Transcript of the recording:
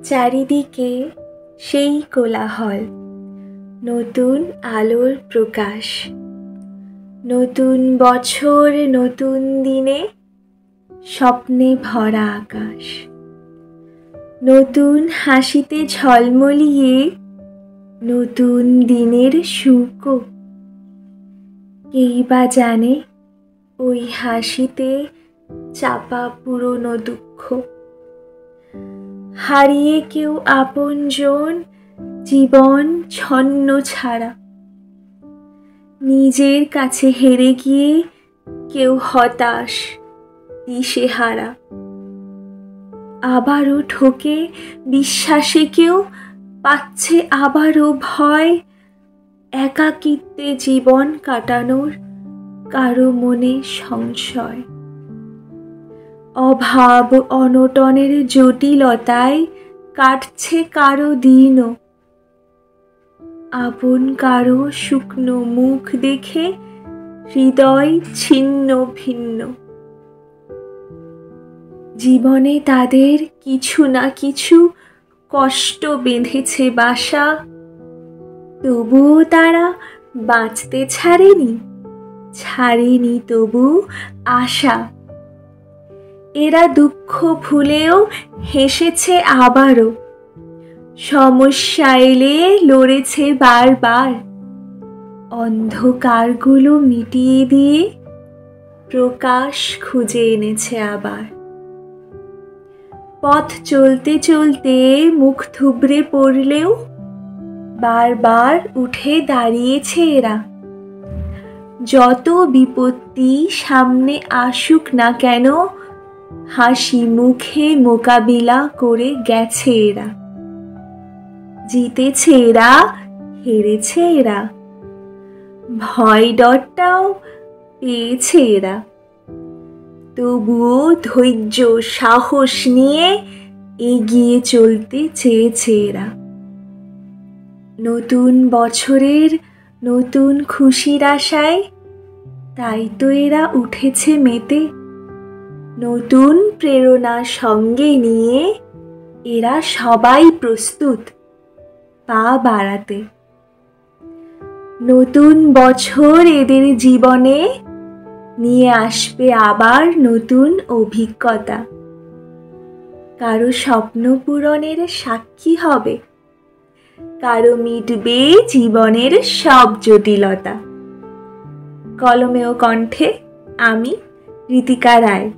চারিদিকে সেই কোলাহল, নতুন আলোর প্রকাশ, নতুন বছর, নতুন দিনে স্বপ্নে ভরা আকাশ, নতুন হাসিতে ঝলমলিয়ে নতুন দিনের সুখ। কেই বা জানে ওই হাসিতে চাপা পুরনো দুঃখ, হারিয়ে কেউ আপনজন, জীবন ছন্ন ছাড়া, নিজের কাছে হেরে গিয়ে কেউ হতাশ দিশেহারা, আবারও ঠকে বিশ্বাসে কেউ পাচ্ছে আবারও ভয়, একাকিত্বে জীবন কাটানোর কারো মনে সংশয়, অভাব অনটনের জটিলতায় কাটছে কারো দিনও, আপন কারো শুকনো মুখ দেখে হৃদয় ছিন্ন ভিন্ন। জীবনে তাদের কিছু না কিছু কষ্ট বেঁধেছে বাসা, তবুও তারা বাঁচতে ছাড়েনি তবু আশা। এরা দুঃখ ভুলেও হেসেছে আবারও, সমস্যা এলে লড়েছে বারবার, অন্ধকারগুলো মিটিয়ে দিয়ে প্রকাশ খুঁজে এনেছে আবার। পথ চলতে চলতে মুখ থুবড়ে পড়লেও বারবার উঠে দাঁড়িয়েছে এরা, যত বিপত্তি সামনে আসুক না কেন হাসি মুখে মোকাবিলা করে গেছে এরা। জিতেছে এরা, হেরেছে এরা, ভয় ডরটাও পেয়েছে এরা, তবুও ধৈর্য সাহস নিয়ে এগিয়ে চলতে চেয়েছে এরা। নতুন বছরের নতুন খুশির আশায় তাই তো এরা উঠেছে মেতে, নতুন প্রেরণা সঙ্গে নিয়ে এরা সবাই প্রস্তুত পা বাড়াতে। নতুন বছর এদের জীবনে নিয়ে আসবে আবার নতুন অভিজ্ঞতা, কারো স্বপ্ন পূরণের সাক্ষী হবে, কারো মিটবে জীবনের সব জটিলতা। কলমে ও কণ্ঠে আমি ঋতিকা রায়।